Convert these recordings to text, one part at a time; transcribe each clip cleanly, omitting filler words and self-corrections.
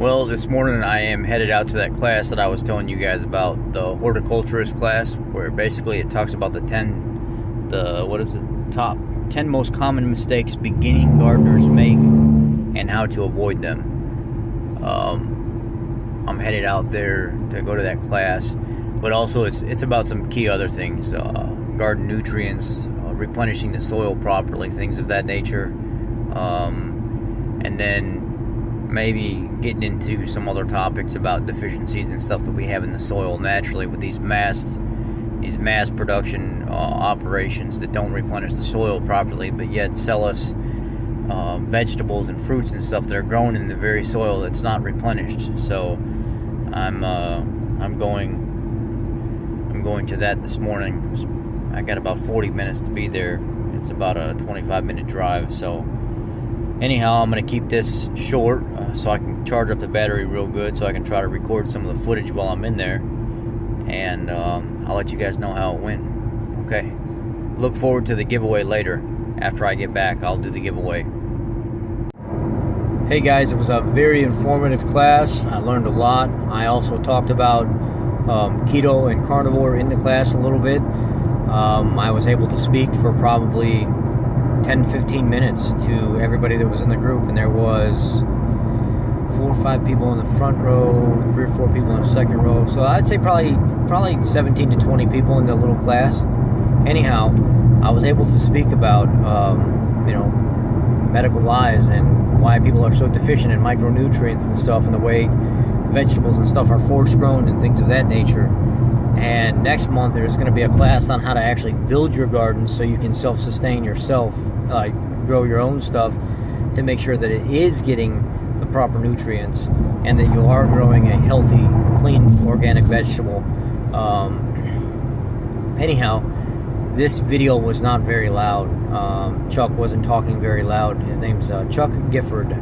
Well, this morning I am headed out to that class that I was telling you guys about, the horticulturist class, where basically it talks about top 10 most common mistakes beginning gardeners make and how to avoid them. I'm headed out there to go to that class, but also it's about some key other things, garden nutrients, replenishing the soil properly, things of that nature, and then maybe getting into some other topics about deficiencies and stuff that we have in the soil naturally with these mass production operations that don't replenish the soil properly, but yet sell us vegetables and fruits and stuff that are grown in the very soil that's not replenished. So I'm going to that this morning. I got about 40 minutes to be there. It's about a 25-minute drive. So anyhow, I'm going to keep this short so I can charge up the battery real good so I can try to record some of the footage while I'm in there. And I'll let you guys know how it went. Okay. Look forward to the giveaway later. After I get back, I'll do the giveaway. Hey guys, it was a very informative class. I learned a lot. I also talked about keto and carnivore in the class a little bit. I was able to speak for probably 10-15 minutes to everybody that was in the group, and there was 4 or 5 people in the front row, 3 or 4 people in the second row, so I'd say probably 17 to 20 people in the little class. Anyhow, I was able to speak about medical lies and why people are so deficient in micronutrients and stuff, and the way vegetables and stuff are forest grown and things of that nature. And next month there's going to be a class on how to actually build your garden so you can self-sustain yourself, like grow your own stuff, to make sure that it is getting the proper nutrients and that you are growing a healthy, clean, organic vegetable. Anyhow, this video was not very loud. Chuck wasn't talking very loud. His name's Chuck Gifford,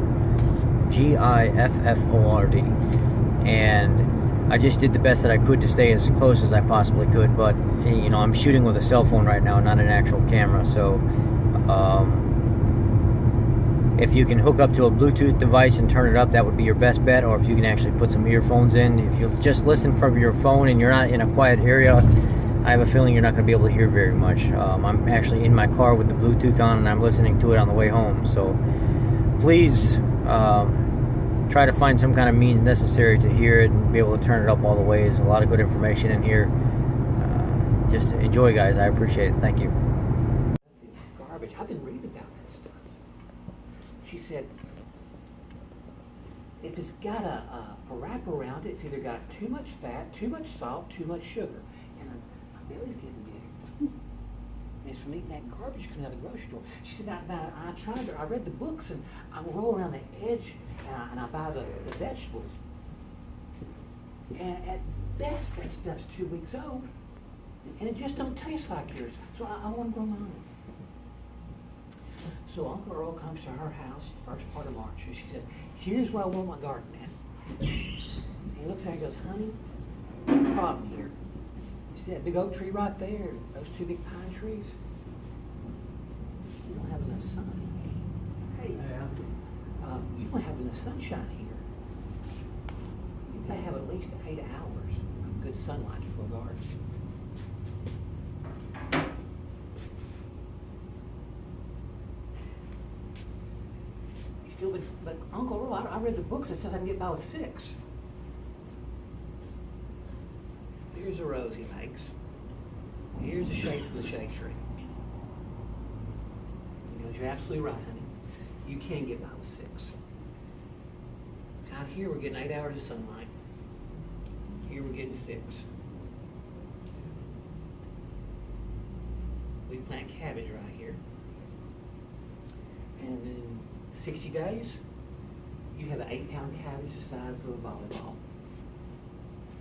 Gifford, and I just did the best that I could to stay as close as I possibly could, but I'm shooting with a cell phone right now, not an actual camera, so if you can hook up to a Bluetooth device and turn it up, that would be your best bet, or if you can actually put some earphones in. If you just listen from your phone and you're not in a quiet area, I have a feeling you're not going to be able to hear very much. I'm actually in my car with the Bluetooth on, and I'm listening to it on the way home, so please try to find some kind of means necessary to hear it and be able to turn it up all the way. There's a lot of good information in here. Just enjoy, guys. I appreciate it. Thank you. Garbage. I've been reading about that stuff. She said, if it's got a wrap around it, it's either got too much fat, too much salt, too much sugar. And my belly's getting big. It's from eating that garbage coming out of the grocery store. She said, I read the books, and I roll around the edge, and I buy the vegetables. And at best, that stuff's 2 weeks old, and it just don't taste like yours. So I want to grow my own. So Uncle Earl comes to her house the first part of March, and she says, here's where I want my garden at. And he looks at her and goes, honey, problem here. You see that big oak tree right there, those 2 big pine trees? You don't have enough sun. Hey, you don't have enough sunshine here. You gotta have at least 8 hours of good sunlight for a garden. You still been, but Uncle Earl, I read the books that says I can get by with 6. Here's a rose he makes. Here's the shape of the shade tree. You're absolutely right, honey. You can get by with 6. Out here we're getting 8 hours of sunlight. Here we're getting 6. We plant cabbage right here. And in 60 days, you have an 8-pound cabbage the size of a volleyball.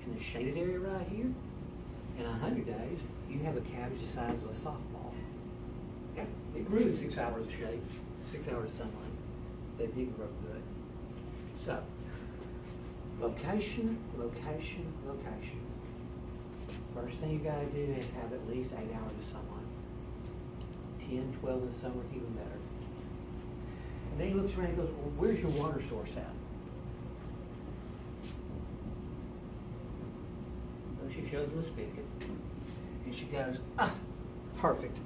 In the shaded area right here, in 100 days, you have a cabbage the size of a softball. Yeah, it grew in 6 hours of shade, 6 hours of sunlight. They did grow good. So, location, location, location. First thing you gotta do is have at least 8 hours of sunlight. 10, 12 in the summer, even better. And then he looks around and goes, well, where's your water source at? So she shows him the spigot, and she goes, ah, perfect.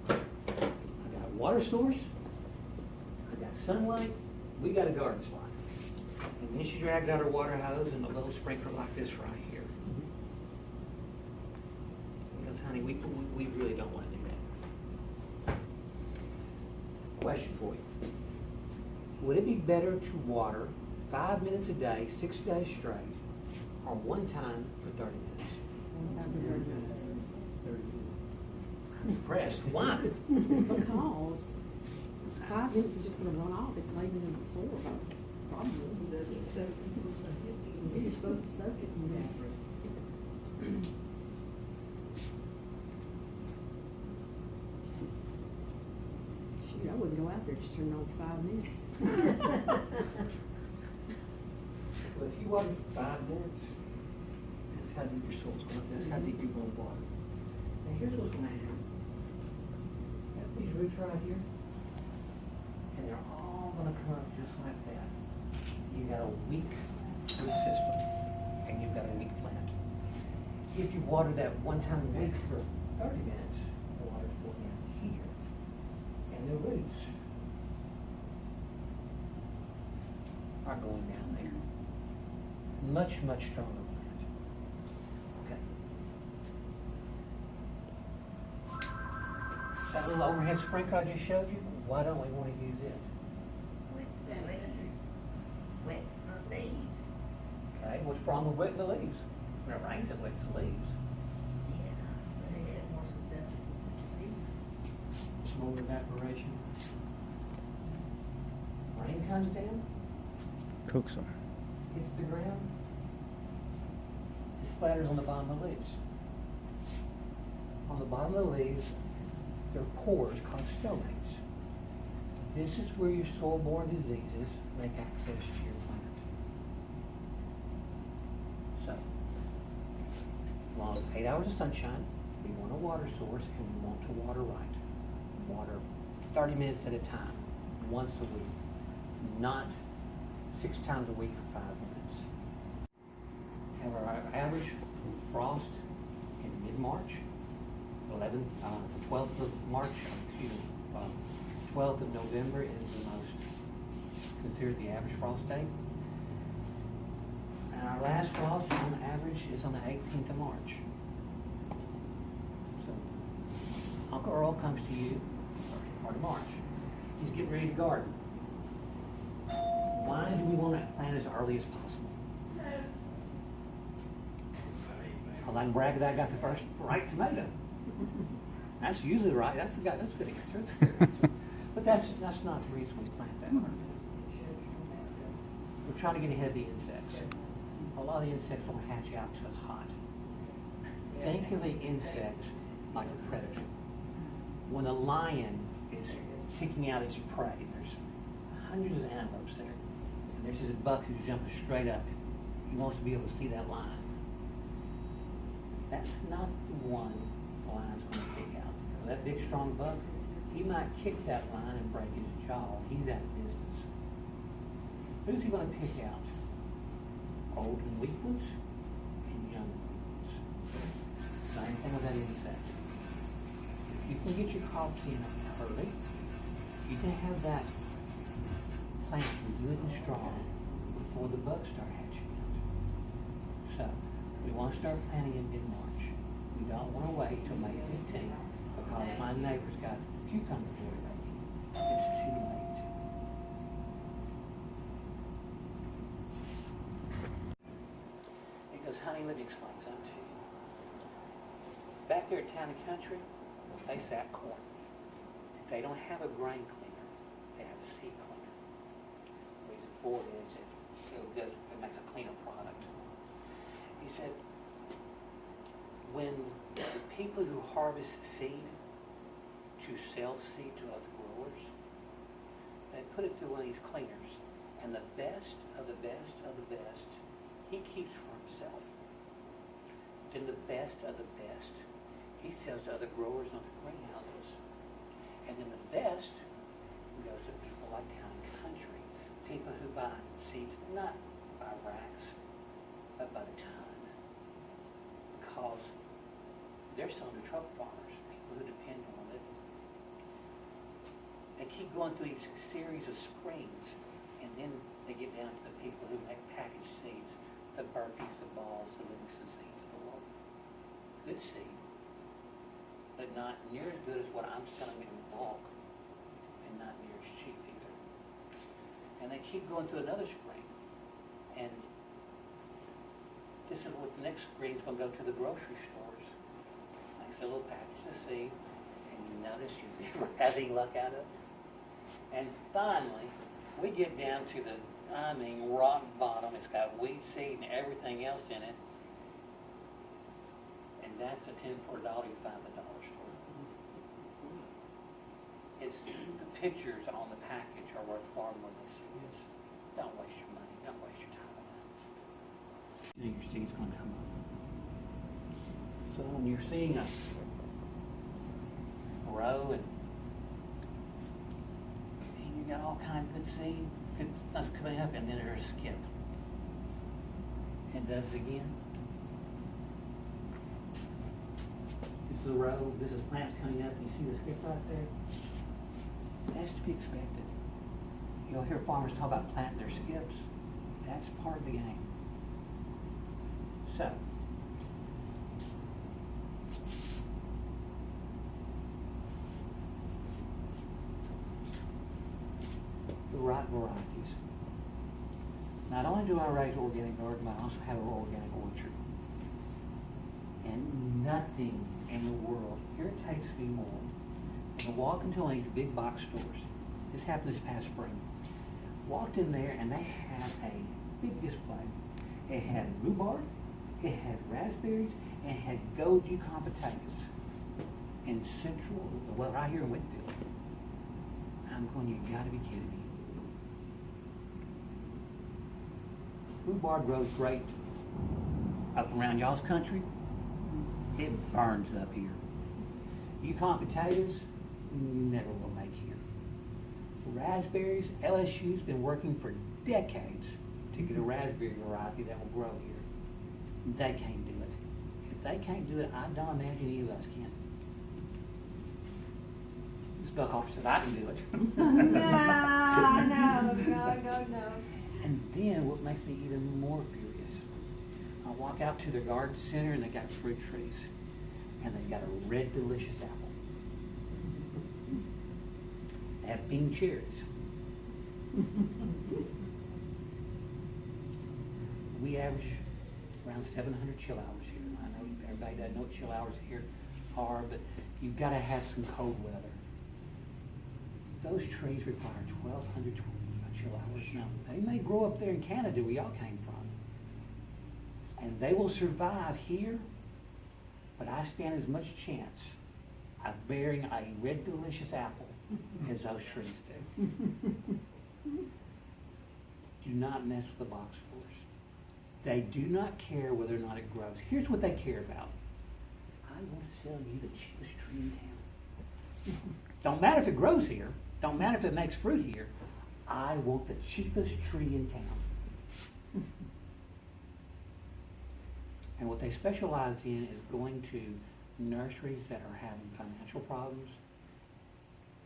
I got a water source, I got sunlight, we got a garden spot. And then she drags out her water hose and a little sprinkler like this right here. Because, honey, we really don't want to do that. Question for you. Would it be better to water 5 minutes a day, 6 days straight, or one time for 30 minutes? I'm impressed. Why? Because 5 minutes is just gonna run off, it's not even in the soil, probably. You're supposed to soak it in that. Shoot, I wouldn't go out there, just turn it on for 5 minutes. Well, if you water for 5 minutes, that's how deep your soil's going, that's how deep you're going to water. Now, here's what's going to happen. Got these roots right here, and they're all going to come up just like that. You got a weak root system, and you've got a weak plant. If you water that one time a week for 30 minutes, the water's going down here, and the roots are going down there. Much, much stronger plant. Okay. That little overhead sprinkler I just showed you, why don't we want to use it? Okay, what's the problem with wetting the leaves? When it rains, it wets the leaves. More evaporation. Rain comes down, Cooks them. hits the ground, it splatters on the bottom of the leaves. On the bottom of the leaves, there are pores called stomates. This is where your soil-borne diseases make access to your plant. So, long 8 hours of sunshine, we want a water source and we want to water right. Water 30 minutes at a time, once a week, not 6 times a week for 5 minutes. Have our average frost in mid-March, the 12th of March, 12th of November is the most considered the average frost date. And our last frost on average is on the 18th of March. So Uncle Earl comes to you first part of March. He's getting ready to garden. Why do we want to plant as early as possible? Well, I can brag that I got the first ripe tomato. That's usually right. That's a good answer. That's a good answer. But that's not the reason we plant that early. We're trying to get ahead of the insects. A lot of the insects don't hatch out till it's hot. Think of an insect like a predator. When a lion is picking out its prey, there's hundreds of antelopes there. And there's this buck who's jumping straight up. He wants to be able to see that lion. That's not the one the lion's going to pick out. That big, strong buck, he might kick that lion and break his jaw. He's out of business. Who's he going to pick out? Old and weak ones and young ones. Same thing with that insect. If you can get your crops in early, you can have that plant good and strong before the bugs start hatching out. So, we want to start planting in mid-March. We don't want to wait till May 15th because my neighbor's got cucumbers already. It's too late. He goes, honey, let me explain something to you. Back there at Town and Country, they sack corn. They don't have a grain cleaner. They have a seed cleaner. The reason for it is it makes a cleaner product. He said, when the people who harvest seed to sell seed to other growers, they put it through one of these cleaners, and the best of the best of the best, he keeps for himself. Then the best of the best, he sells to other growers on the greenhouses. And then the best goes to people like Town and Country, people who buy seeds not by racks, but by the ton. because they're selling to truck farmers, people who depend on it. They keep going through these series of screens, and then they get down to the people who make packaged seeds, the Berkeys, the Balls, the Livingston seeds of the world. Good seed, but not near as good as what I'm selling in bulk, and not near as cheap either. And they keep going through another screen, and this is what the next screen's going to go to the grocery stores. Makes a little package of seed, and you notice you never have any luck out of it. And finally, we get down to the, rock bottom. It's got weed seed and everything else in it. And that's a 10 for $1 you find at the dollar store. It's the pictures on the package are worth far more than the seed is. Don't waste your money. Don't waste your time on that. Now your seed's going to come up. So when you're seeing a row and you got all kinds of good seed, good stuff coming up, and then there's a skip. It does it again. This is a row, this is plants coming up, and you see the skip right there? That's to be expected. You'll hear farmers talk about planting their skips. That's part of the game. So, the right varieties. Not only do I raise organic garden, but I also have an organic orchard. And nothing in the world irritates me more than to walk into one of these big box stores. This happened this past spring. Walked in there and they had a big display. It had rhubarb, it had raspberries, and it had gold Yukon potatoes in central, well, right here in Whitfield. I'm going, you gotta be kidding me. Rhubarb grows great up around y'all's country. It burns up here. Yukon potatoes, never will make here. Raspberries, LSU's been working for decades to get a raspberry variety that will grow here. They can't do it. If they can't do it, I don't imagine any of us can. This Buckhopper said I can do it. No. And then what makes me even more furious, I walk out to their garden center and they got fruit trees. And they got a red delicious apple. They have Bing cherries. We average around 700 chill hours here. I know everybody doesn't know what chill hours here are, but you've got to have some cold weather. Those trees require 1,200 chill hours. Now, they may grow up there in Canada where y'all came from. And they will survive here, but I stand as much chance of bearing a red delicious apple as those trees do. Do not mess with the box stores. They do not care whether or not it grows. Here's what they care about. I want to sell you the cheapest tree in town. Don't matter if it grows here. Don't matter if it makes fruit here. I want the cheapest tree in town. And what they specialize in is going to nurseries that are having financial problems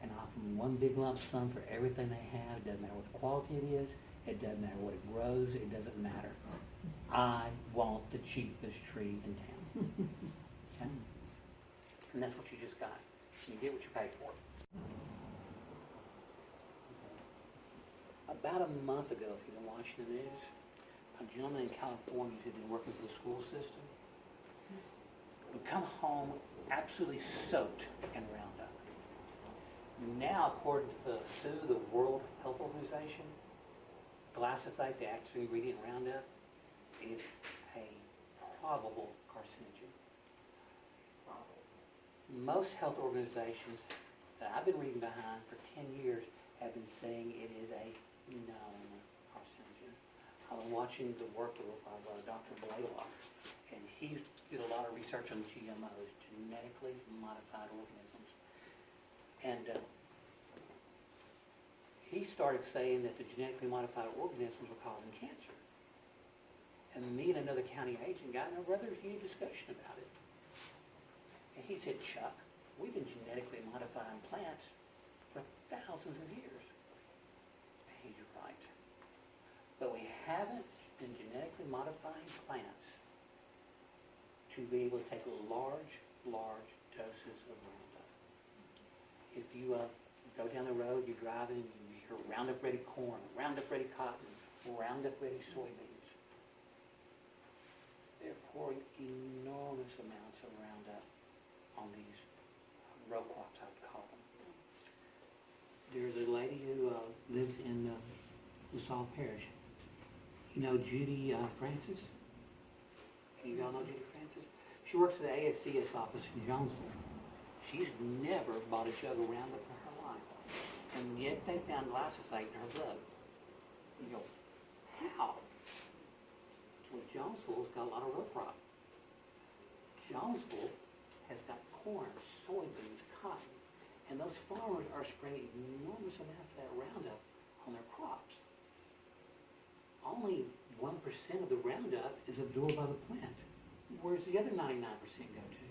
and offering one big lump sum for everything they have. It doesn't matter what the quality it is. It doesn't matter what it grows. It doesn't matter. I want the cheapest tree in town. Okay? And that's what you just got. You get what you pay for. About a month ago, if you've been watching the news, a gentleman in California who had been working for the school system would come home absolutely soaked in Roundup. Now, according to the World Health Organization, glyphosate, the active ingredient in Roundup, is a probable carcinogen. Most health organizations that I've been reading behind for 10 years have been saying it is a known carcinogen. I've been watching the work of Dr. Blaylock, and he did a lot of research on GMOs, genetically modified organisms. And he started saying that the genetically modified organisms were causing cancer. And me and another county agent got in a rather heated discussion about it. And he said, Chuck, we've been genetically modifying plants for thousands of years. And he's right. But we haven't been genetically modifying plants to be able to take large doses of Roundup. If you go down the road, you're driving, and you hear Roundup Ready corn, Roundup Ready cotton, Roundup Ready soybeans. They're pouring enormous amounts of Roundup on these row crops, I would call them. There's a lady who lives in LaSalle Parish. You know Judy Francis? You all know Judy Francis? She works at the ASCS office in Jonesville. She's never bought a jug of Roundup in her life. And yet they found glyphosate in her blood. You go, how? Well, Jonesville's got a lot of row crop. Jonesville has got corn, soybeans, cotton, and those farmers are spraying enormous amounts of that Roundup on their crops. Only 1% of the Roundup is absorbed by the plant. Where's the other 99% go to?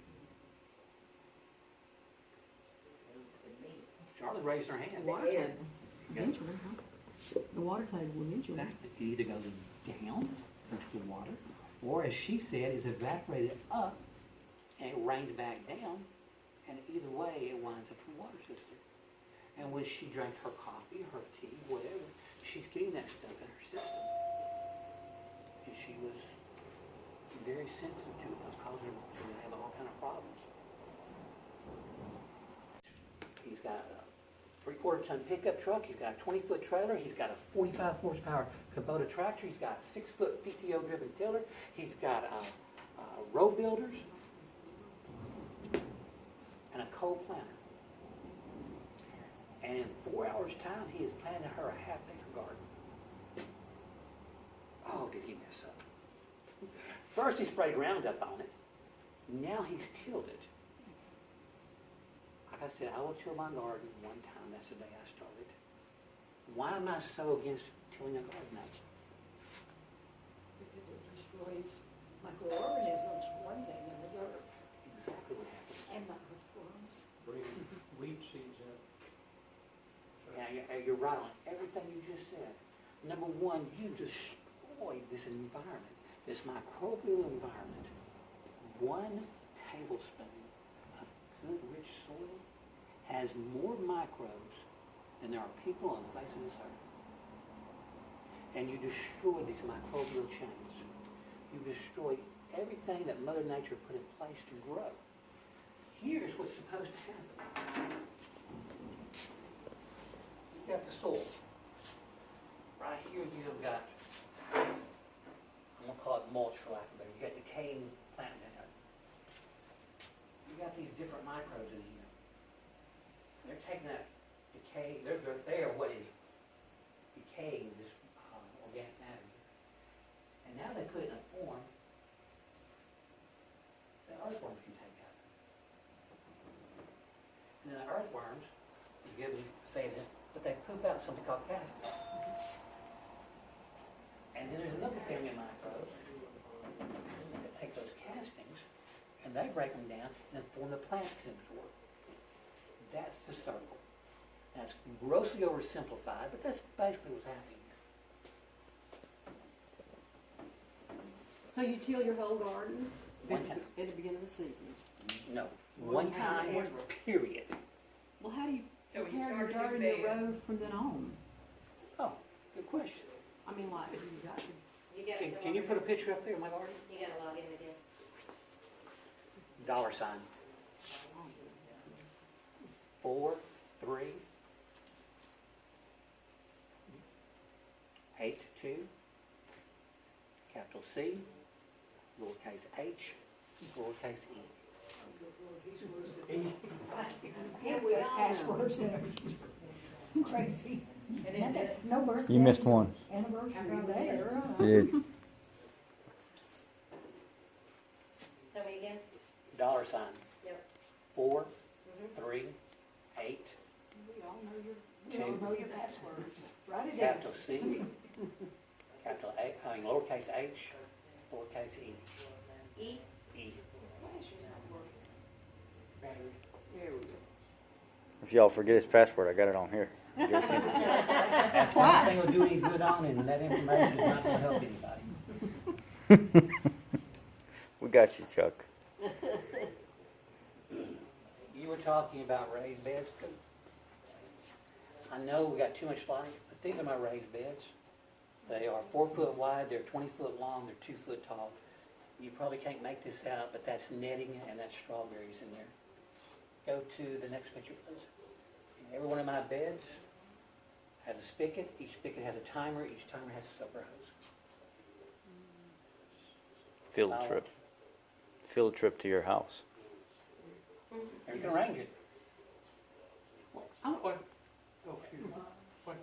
Charlie raised her hand. The water table, eventually, huh? The water table eventually. Exactly. It either goes down into the water, or as she said, is evaporated up and it rains back down, and either way it winds up in the water system. And when she drank her coffee, her tea, whatever, she's getting that stuff in her system. And she was very sensitive to it. It was causing her to have all kind of problems. He's got a 3/4 ton pickup truck. He's got a 20-foot trailer. He's got a 45 horsepower Kubota tractor. He's got a 6-foot PTO driven tiller. He's got row builders and a coal planter. And in 4 hours' time, he has planted her a half-acre garden. Oh, did he mess up? First, he sprayed Roundup on it. Now he's tilled it. Like I said, I will till my garden one time. That's the day I started. Why am I so against tilling a garden up? Because it destroys microorganisms, for one thing, in the dirt, Exactly what happens. and microforms. Weed seeds up. Yeah, you're right on everything you just said. Number one, you destroyed this environment, this microbial environment. 1 tablespoon of good, rich soil has more microbes than there are people on the face of this earth. And you destroy these microbial chains. You destroy everything that Mother Nature put in place to grow. Here's what's supposed to happen. You've got the soil. Right here you've got, I'm going to call it mulch for lack of a better. You got decaying plant matter. You got these different microbes in here. They're taking that decay, they are what is decaying this organic matter. And now they put it in a form that earthworms can take out. And then the earthworms, forgive me for saying this, but they poop out something called castings. And then there's another family of microbes that take those castings and they break them down and form the plant can absorb. That's the circle. Now it's grossly oversimplified, but that's basically what's happening here. So you till your whole garden? One time. At the beginning of the season? No, one time, period. Well, how do you So when you prepare your start a new garden, your bed- row from then on? Oh, good question. I mean, like, you got to. You gotta go Can you on put a there. picture up there of my garden? You gotta log in again. $. 4, 3, 8, 2, capital C, lowercase h, lowercase e. And we have passwords and everything. Crazy. It didn't do it. No birthday. You missed one. Anniversary there. Did. Tell me again? $. Yep. 4, Mhm. 3, 8, We all know your, we all know your passwords. Write it down. capital C, capital A, lowercase h, lowercase e. E? E. Battery. There we go. If y'all forget his password, I got it on here. That's one thing will do any good on it, and that information is not going to help anybody. We got you, Chuck. You were talking about raised beds. I know we got too much light, but these are my raised beds. They are 4 foot wide, they're 20 foot long, they're 2 foot tall. You probably can't make this out, but that's netting and that's strawberries in there. Go to the next picture, please. Every one of my beds has a spigot. Each spigot has a timer. Each timer has a soaker hose. Field trip. Field trip to your house. And you can arrange it. What, oh, excuse me, what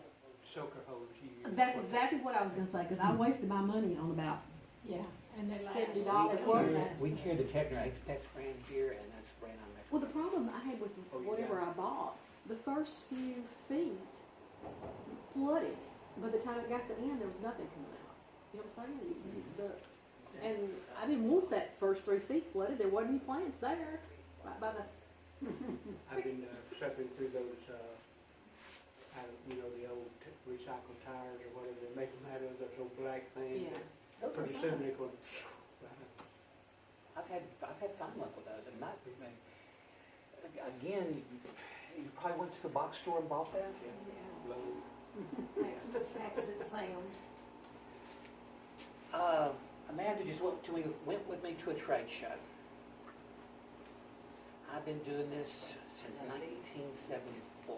soaker hose you use? That's exactly what I was gonna say, cause I wasted my money on about Yeah, and they last. $70 We carry the Techner Apex brand here, and that's the brand I'm Well, the problem I had with Oh, you whatever I bought, the first few feet flooded. By the time it got to the end, there was nothing coming out. You know what I'm saying? And I didn't want that first 3 feet flooded. There wasn't any plants there. Right by the. I've been suffering through those, the old recycled tires or whatever, they make them out of those old black things. Yeah. Those are Pretty fine. soon they're going, I've had fun luck with those. It might be me. Again, you probably went to the box store and bought that. Exit sounds. Amanda just went with me to a trade show. I've been doing this since 1974.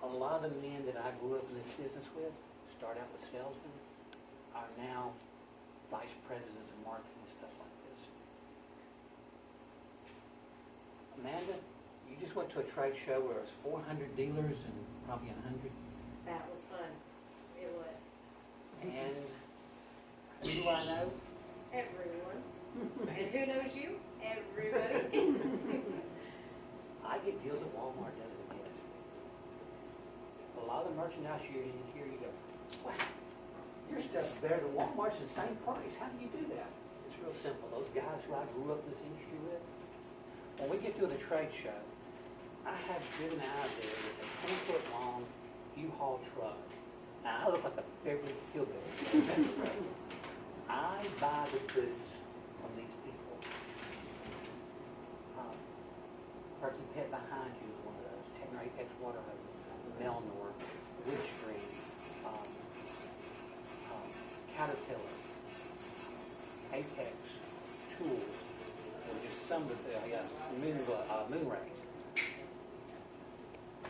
A lot of the men that I grew up in this business with, start out with salesmen, are now vice presidents of marketing and stuff like this. Amanda, you just went to a trade show where it was 400 dealers and probably 100. That was fun. It was. And who do I know? Everyone. And who knows you? Everybody. I get deals at Walmart doesn't get. A lot of the merchandise you're in here, you go, wow, your stuff's better than Walmart's the same price. How do you do that? It's real simple. Those guys who I grew up in this industry with, when we get to the trade show, I have driven out there with a 10-foot long U-Haul truck. Now I look like a Beverly Hillbilly. I buy the goods from these people. Perky Pet behind you is one of those. Techner Apex water hose, Melnor, Woodstream, Caterpillar, Apex, Tools, or just some of the moon rays.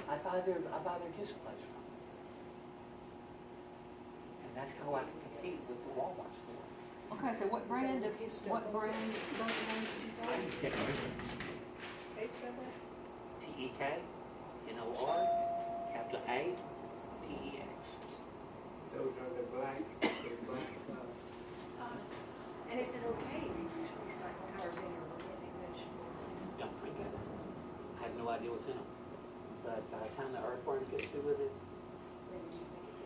I buy their displays from them. And that's how I can compete with the Walmart store. Okay, so what brand did you say? Teknor, capital A, T-E-X. those are the black. And is it okay if you use recycled tires in your organic vegetable? Don't drink it. I have no idea what's in them. But by the time the earthworm gets through with it, Then you think it's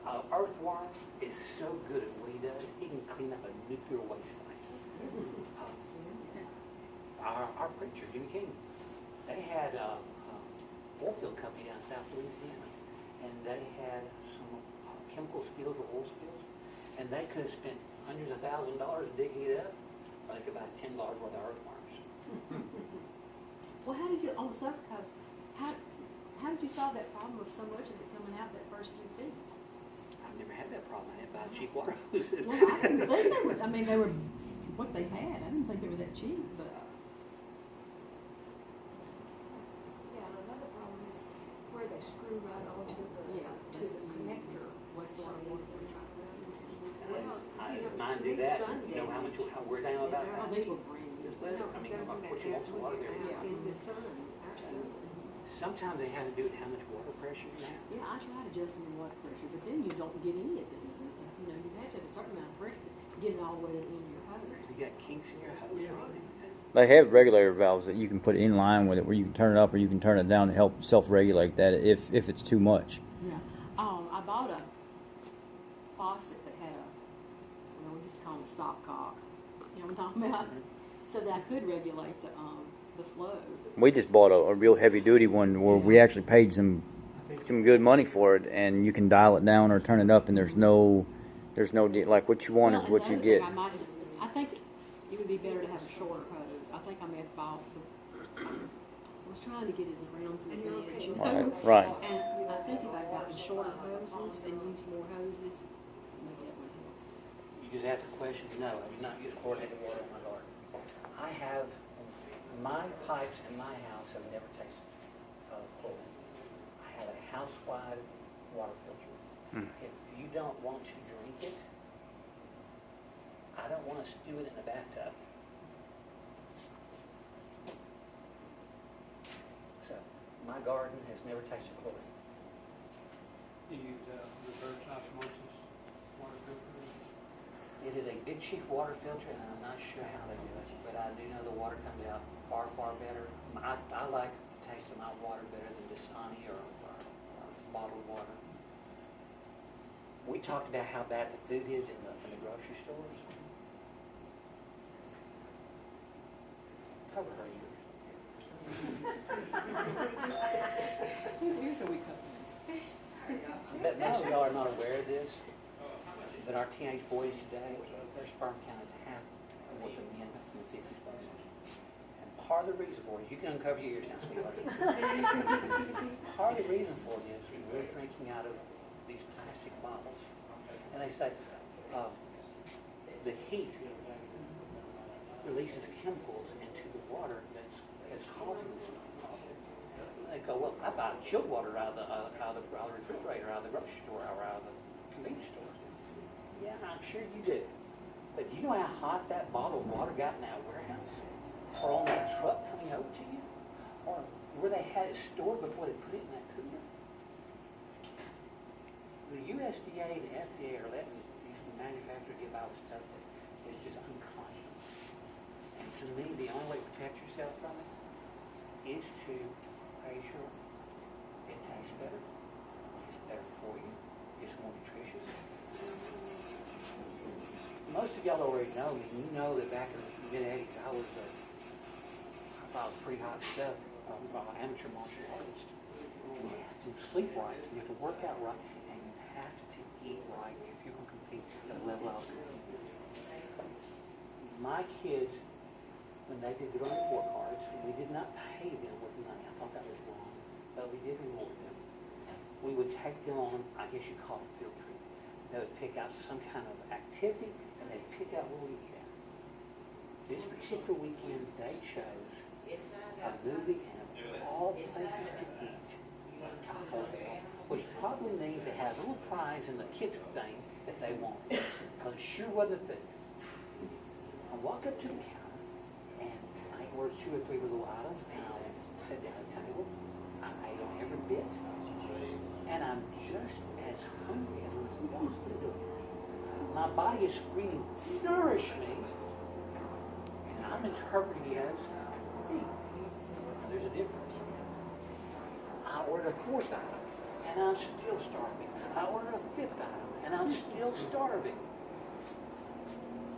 okay. earthworm is so good at what he does, he can clean up a nuclear waste site. Our preacher, Jimmy King, they had a oil field company down South Louisiana, and they had some chemical spills or oil spills, and they could have spent hundreds of thousands of dollars digging it up, but they could buy $10 worth of earthworms. Well, how did you, on the South Coast, how did you solve that problem of so much of it coming out that first few feet? I've never had that problem. I had to buy cheap water hoses. Well, I didn't think they were, they were what they had. I didn't think they were that cheap, but. Yeah, another problem is where they screw right onto the connector. Mine do that. You know how we're down about Oh, that? these were brand new. I mean, about 14 volts of water there. Yeah. In the sun, our sun. Sometimes they have to do with how much water pressure you have. Yeah, I tried adjusting your water pressure, but then you don't get any of it. You have to have a certain amount of pressure to get it all the way in your hose. You got kinks in your hose or anything. They have regulator valves that you can put in line with it, where you can turn it up or you can turn it down to help self-regulate that if it's too much. Yeah. I bought a faucet that had a well, we used to call them stopcock, you know what I'm talking about? So that I could regulate the flow. We just bought a real heavy duty one where we actually paid some good money for it, and you can dial it down or turn it up, and there's no like what you want Well, is and what the you other get. thing I think it would be better to have a shorter hose. I think I may have bought I was trying to get it around from the And you're edge, okay you with know? that? Right. And I think if I'd gotten shorter hoses and used more hoses, maybe that would help. You just ask the question, no, I do not use chlorinated water in my garden. I have, my pipes in my house have never tasted chlorine. I have a house-wide water filter. If you don't want to drink it, I don't want to stew it in a bathtub. So, my garden has never tasted chlorine. You use reverse osmosis water filter. It is a Big Chief water filter, and I'm not sure how they do it, but I do know the water comes out far, far better. I like the taste of my water better than Dasani or bottled water. We talked about how bad the food is in the grocery stores. Cover her ears. Whose ears are we covering? I bet most of y'all are not aware of this, but our teenage boys today, their sperm count is half of what the men from the 50s was. And part of the reason for it, you can uncover your ears now, sweetheart. Part of the reason for it is we're drinking out of these plastic bottles. And they say the heat releases chemicals into the water that's causing this problem. They go, well, I buy chilled water out of the refrigerator, out of the grocery store, or out of the convenience store. Yeah, I'm sure you do. But do you know how hot that bottle of water got in that warehouse? Or on that truck coming over to you? Or where they had it stored before they put it in that cooler? The USDA and the FDA are letting these manufacturers give out stuff that is just unconscionable. And to me, the only way to protect yourself from it is to make sure it tastes better, it's better for you, it's more nutritious. Most of y'all already know, you know that back in the mid-80s, I thought it was pretty hot stuff. I'm an amateur martial artist. You have to sleep right, you have to work out right, and you have to eat right if you can compete at the level I was competing. My kids, when they did good on report cards, we did not pay them with money. I thought that was wrong, but we did reward them. We would take them on, I guess you'd call it field trip. They would pick out some kind of activity, and they'd pick out where we eat at. This particular weekend, they chose a movie and all places to eat. Taco Bell, which probably means they had a little prize in the kids thing that they wanted, because it sure wasn't food. I walked up to the counter, and I ordered 2 or 3 little items, and I sat down at the table. I ate on every bit, and I'm just as hungry as I was going to do it. My body is screaming, nourish me, and I'm interpreting it as, see, there's a difference. I ordered a 4th item, and I'm still starving. I ordered a 5th item, and I'm still starving.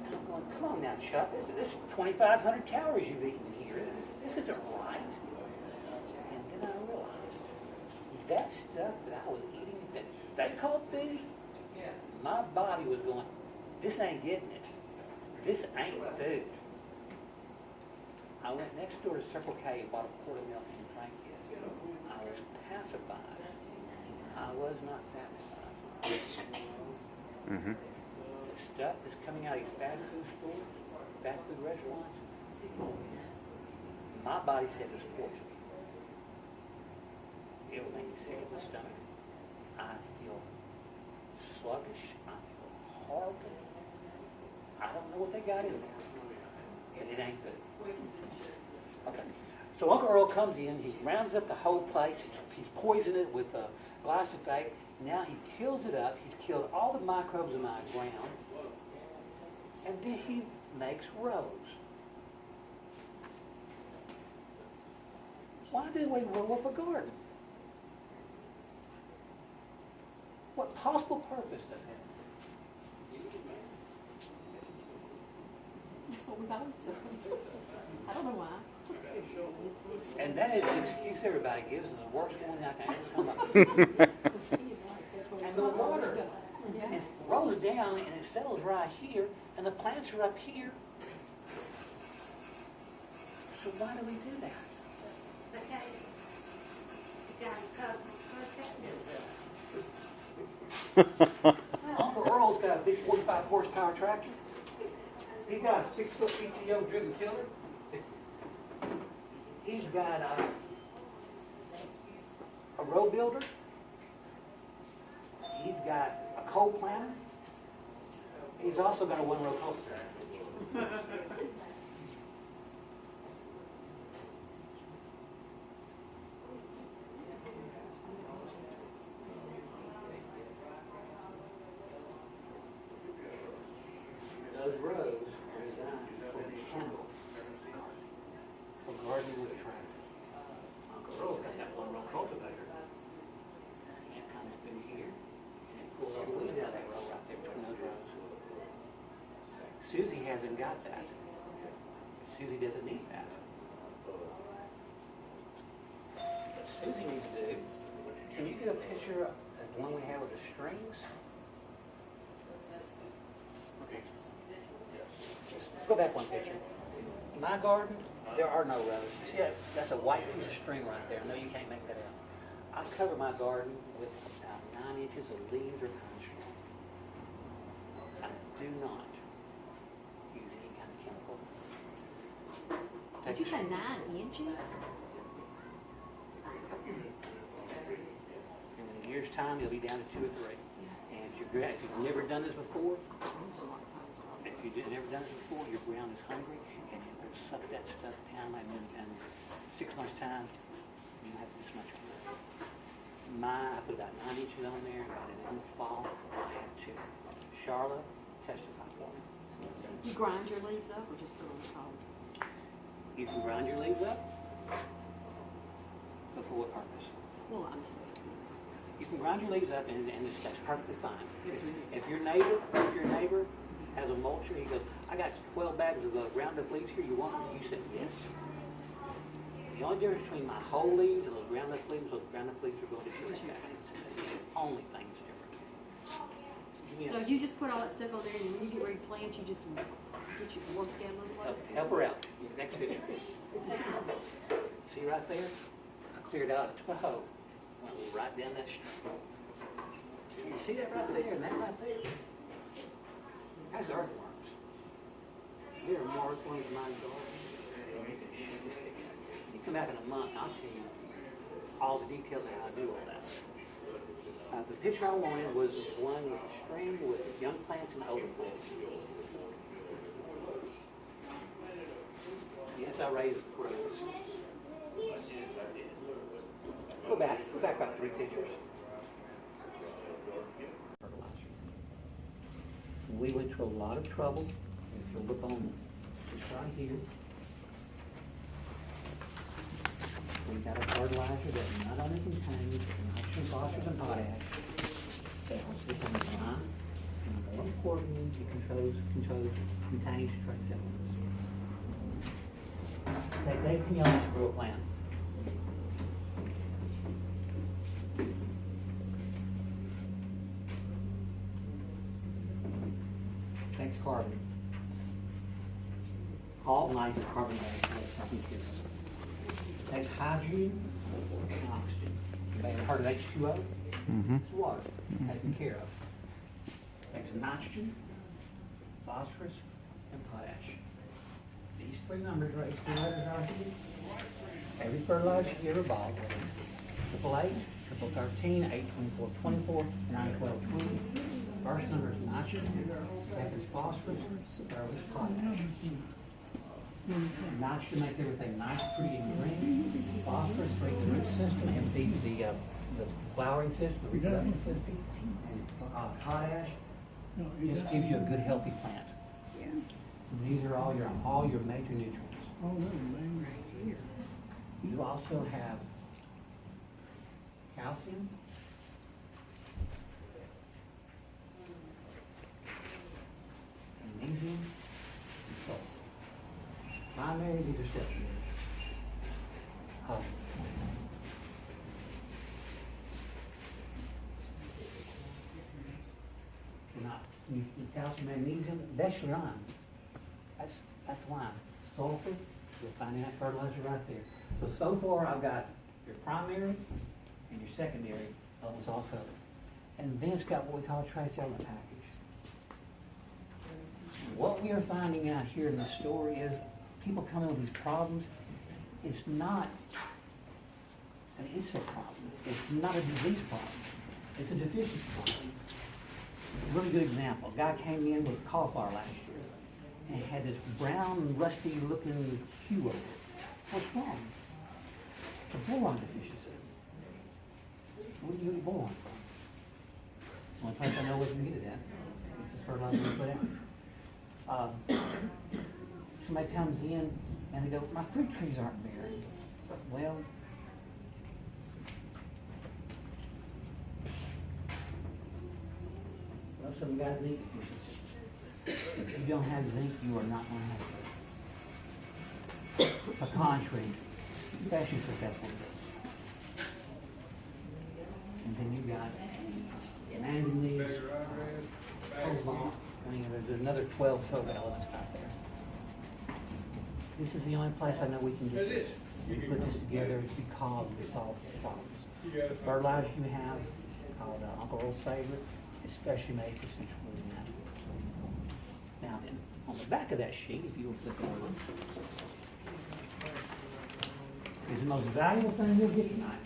And I'm going, come on now, Chuck, this is 2,500 calories you've eaten here. This isn't right. And then I realized that stuff that I was eating that they called food, my body was going, this ain't getting it. This ain't food. I went next door to Circle K and bought a quart of milk and drank it. I was pacified. I was not satisfied. Mm-hmm. The stuff that's coming out of these fast food stores, fast food restaurants, my body says it's poison. It will make me sick in the stomach. I feel sluggish. I feel horrible. I don't know what they got in there. And it ain't good. Okay. So Uncle Earl comes in, he rounds up the whole place, he's poisoned it with glyphosate. Now he kills it up, he's killed all the microbes in my ground, and then he makes rows. Why do we row up a garden? What possible purpose does it have? calls to them. I don't know why. And that is the excuse everybody gives, is the worst one I can ever come up with. And the water, Yeah. it rolls down and it settles right here, and the plants are up here. So why do we do that? Uncle Earl's got a big 45 horsepower tractor. He got a 6-foot PTO driven tiller. He's got a road builder. He's got a coal planter. He's also got a one-row coaster. Those roads are designed for handle, for gardening with a tractor. Uncle Earl's got that one-row cultivator. And it comes through here, and it pulls all the weeds out of that row right there between those rows. Susie hasn't got that. Susie doesn't need that. What Susie needs to do, can you get a picture of the one we have with the strings? Go back one picture. My garden, there are no rows. You see that? That's a white piece of string right there. No, you can't make that out. I cover my garden with about 9 inches of leaves or pine string. I do not use any kind of chemical. Did you say 9 inches? In a year's time, it'll be down to 2 or 3. And if you've never done this before, if you've never done this before, your ground is hungry, and it will suck that stuff down, and in 6 months' time, you have this much. I put about 9 inches on there, got it in the fall, I had 2. Charlotte, testify for me. You grind your leaves up or just put them on the cob? You can grind your leaves up, but for what purpose? Well, I'm just You can grind your leaves up, and that's perfectly fine. If your neighbor has a mulcher, he goes, I got 12 bags of Roundup leaves here, you want them? You said yes. The only difference between my whole leaves and those Roundup leaves are going to your bag. That's the only thing that's different. So you just put all that stuff on there, and then when you get ready to plant, you just get your work down a little place? Help her out. Next picture. See right there? I cleared out a 12. Went right down that street. You see that right there and that right there? That's earthworms. There are more earthworms in my garden than you can shoot a stick at. You come back in a month, I'll tell you all the details of how I do all that. The picture I wanted was one with a string with young plants and older plants. Yes, I raised roses. Go back about 3 pictures. We went to a lot of trouble. If you look on this right here, we got a fertilizer that not only contains nitrogen, phosphorus, and potash, that helps it become dry, and more importantly, it contains trace elements. Take Dave Quinones to grow a plant. Takes carbon. All life is carbon-based, that's nothing to it. Takes hydrogen and oxygen. You may have heard of H2O? It's water, taken care of. Takes nitrogen, phosphorus, and potash. These 3 numbers, right, 3 letters are here. Every fertilizer you ever bought, triple 8, triple 13, 8, 24, 24, 9, 12, 20. First number is nitrogen, second is phosphorus, third is potash. Nitrogen makes everything nice, pretty, and green. Phosphorus feeds the root system and feeds the flowering system, the reproductive system. And potash just gives you a good, healthy plant. And these are all your major nutrients. Oh, no, man, right here. You also have calcium, magnesium, and sulfur. yourself. Not, you calcium, magnesium, that's your lime. That's lime. Sulfur, you'll find that fertilizer right there. So far I've got your primary and your secondary levels all covered. And then it's got what we call a trace element package. What we are finding out here in this story is people come in with these problems. It's not an insect problem. It's not a disease problem. It's a deficiency problem. A really good example. A guy came in with cauliflower last year and had this brown, rusty looking hue over it. What's wrong? It's a boron deficiency. Where do you get boron from? The only place I know where you can get it at. It's fertilizer we put out. Somebody comes in and they go, my fruit trees aren't bearing. Well, some guys zinc deficiency. If you don't have zinc, you are not going to have it. Pecan trees, especially susceptible to this. And then you got manganese, cobalt. I mean, there's another 12 total elements out there. This is the only place I know we can get this. We put this together because we solve the problems. The fertilizer you have, called Uncle Earl's favorite, especially made for central Louisiana. Now then, on the back of that sheet, if you will flip it over, is the most valuable thing you'll get tonight.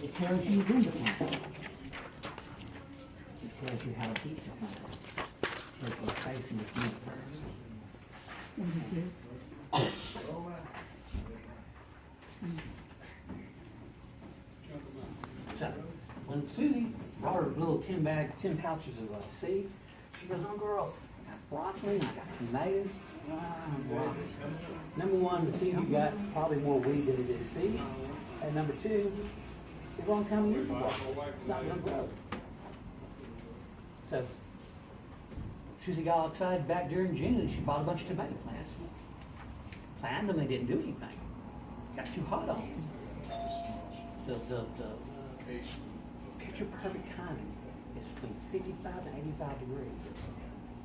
It tells you when to plant. It tells you how deep to plant. It tells you the spacing between the plants. So, when Susie brought her little 10 pouches of seed, she goes, oh girl, I got broccoli, I got tomatoes, broccoli. Number one, the seed you got probably more weed than it is seed. And number two, it's going to come in for broccoli. It's not going to grow. So, Susie got all excited back during June and she bought a bunch of tomato plants. Planted them, they didn't do anything. Got too hot on them. The picture perfect timing is between 55 and 85 degrees.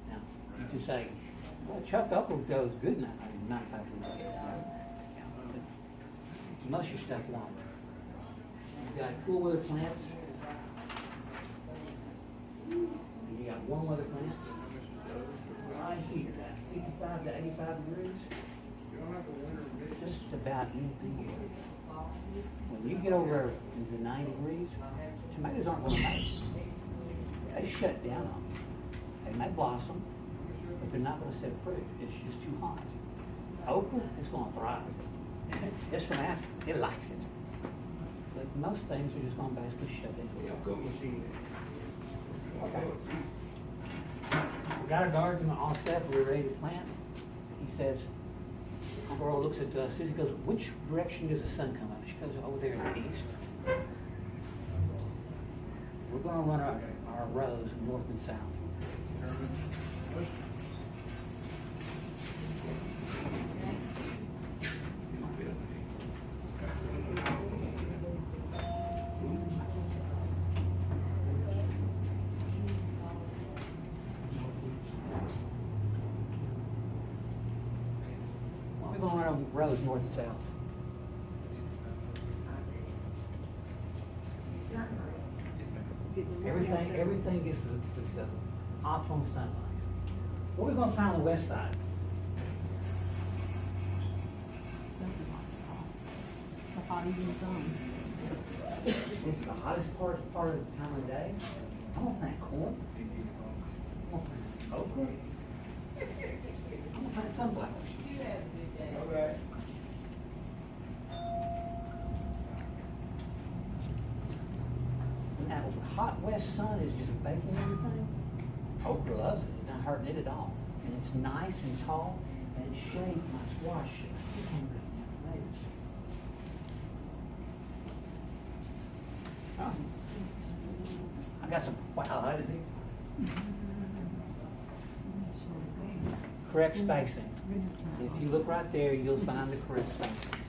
Now, you can say, well, Chuck Upward goes good now, 95 degrees. Yeah, but most of your stuff won't. You've got cool weather plants. And you got warm weather plants. Right here, 55 to 85 degrees. Just about anything. When you get over into the 90 degrees, tomatoes aren't going to make. They shut down on them. They may blossom, but they're not going to set fruit. It's just too hot. Okra is going to thrive. It's from Africa. It likes it. But most things are just going to basically shut down. Okay. We got our garden all set. We're ready to plant. He says, Uncle Earl looks at us. Susie goes, which direction does the sun come up? She goes, over there in the east. We're going to run our rows north and south. We're going to run our rows north and south. Everything gets the optimum sunlight. What are we going to find on the west side? The hot evening sun. It's the hottest part of the time of the day. I'm going to plant corn. I'm going to plant okra. I'm going to plant sunflowers. Okay. Now, the hot west sun is just baking everything. Okra loves it. It's not hurting it at all. And it's nice and tall, and it shades my squash. Huh. I got some, wow, I didn't correct spacing. If you look right there, you'll find the correct spacing.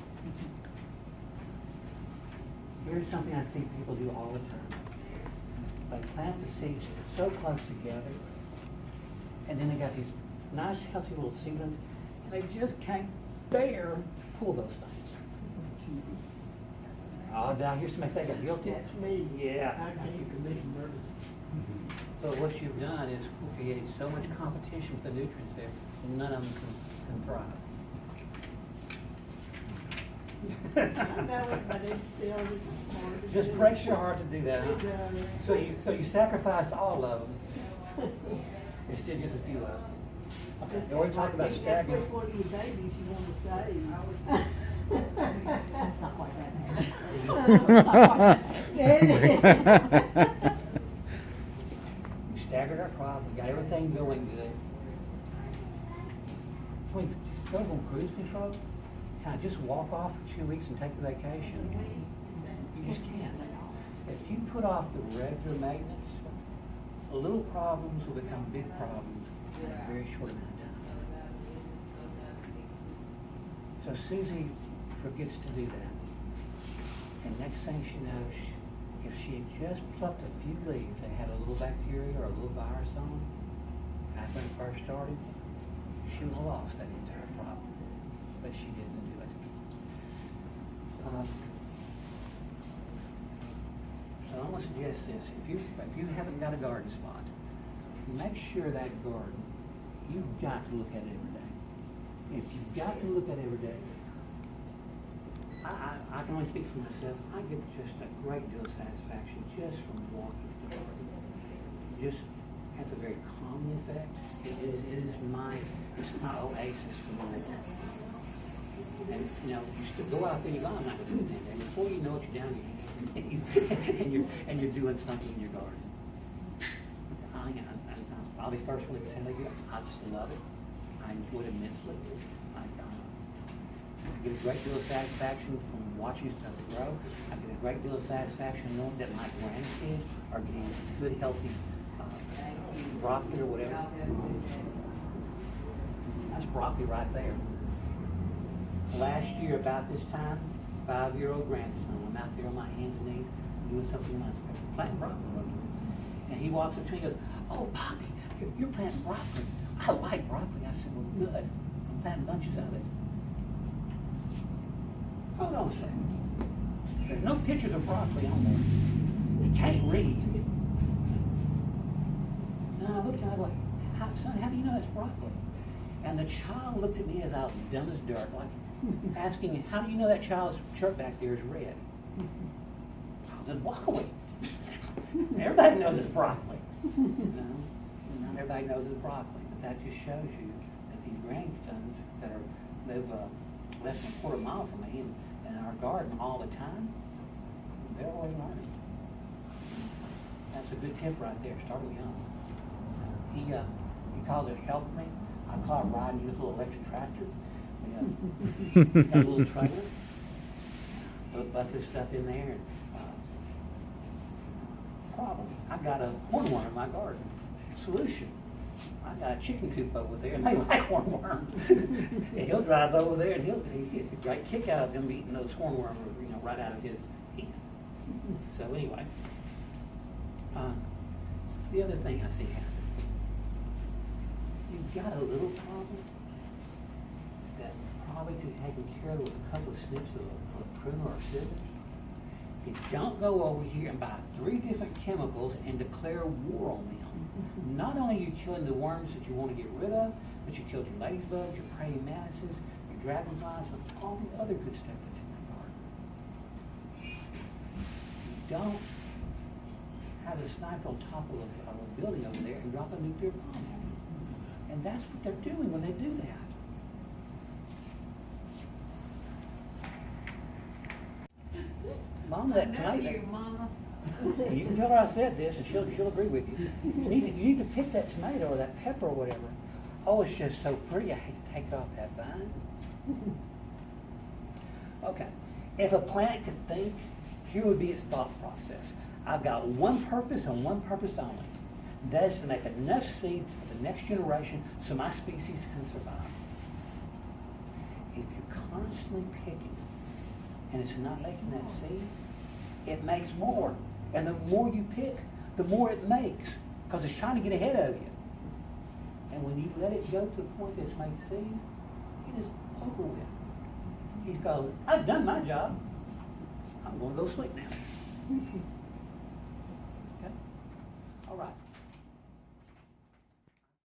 Here's something I see people do all the time. They plant the seeds so close together, and then they got these nice, healthy little seedlings, and they just can't bear to pull those things. Oh, did I hear somebody say they're guilty? That's me. Yeah. I can't commit murder. But what you've done is created so much competition for the nutrients there, none of them can thrive. I know it, but it's still hard to Just do. breaks your heart to do that, huh? It So you sacrificed all of them. There's still just a few of them. Okay, now we're talking about staggering. Which one of your babies you want to save? That's not quite that bad. We staggered our crop, we got everything going good. So we just go on cruise control, kind of just walk off for 2 weeks and take a vacation. You just can't. If you put off the regular maintenance, little problems will become big problems in a very short amount of time. So Susie forgets to do that. And next thing she knows, if she had just plucked a few leaves that had a little bacteria or a little virus on them, back when it first started, she would have lost that entire problem. But she didn't do it. So I'm going to suggest this. If you haven't got a garden spot, make sure that garden, you've got to look at it every day. If you've got to look at it every day, I can only speak for myself. I get just a great deal of satisfaction just from walking the garden. It just has a very calming effect. It is my oasis for the day. And you know, you still go out there, you go, I'm not going to do that. And before you know it, you're down here and you're doing something in your garden. I'll be first one to say that I just love it. I enjoy it immensely. I get a great deal of satisfaction from watching stuff grow. I get a great deal of satisfaction knowing that my grandkids are getting good, healthy broccoli or whatever. That's broccoli right there. Last year, about this time, 5-year-old grandson, I'm out there on my hands and knees doing something like planting broccoli. And he walks up to me and goes, "Oh, Poppy, you're planting broccoli. I like broccoli." I said, "Well, good. I'm planting bunches of it." Hold on a second. There's no pictures of broccoli on there. He can't read. And I looked at him like, "Son, how do you know that's broccoli?" And the child looked at me as I was dumb as dirt, like asking, "How do you know that child's shirt back there is red?" I said, "Broccoli." Everybody knows it's broccoli. You know? Not everybody knows it's broccoli, but that just shows you that these grandsons that live less than a quarter mile from me and in our garden all the time, they're always learning. That's a good tip right there. Start them young. He calls it "help me." I call it riding his little electric tractor. We got a little trailer. Put this stuff in there. And, problem. I got a hornworm in my garden. Solution. I got a chicken coop over there, and they like hornworms. And he'll drive over there, and he'll get a great kick out of them eating those hornworms, right out of his hand. So anyway, the other thing I see happen, you've got a little problem that probably could be taken care of with a couple of snips of a pruner or scissors. You don't go over here and buy 3 different chemicals and declare war on them. Not only are you killing the worms that you want to get rid of, but you killed your ladybugs, your praying mantises, your dragonflies, and all the other good stuff that's in the garden. You don't have a sniper on top of a building over there and drop a nuclear bomb on them. And that's what they're doing when they do that. Mom, that tomato. Mama. You can tell her I said this, and she'll agree with you. You need to pick that tomato or that pepper or whatever. Oh, it's just so pretty. I hate to take it off that vine. Okay. If a plant could think, here would be its thought process. I've got one purpose and one purpose only. That is to make enough seed for the next generation so my species can survive. If you're constantly picking and it's not making that seed, it makes more. And the more you pick, the more it makes, because it's trying to get ahead of you. And when you let it go to the point that it's made seed, it is over with. He's going, I've done my job. I'm going to go sleep now. Okay? All right.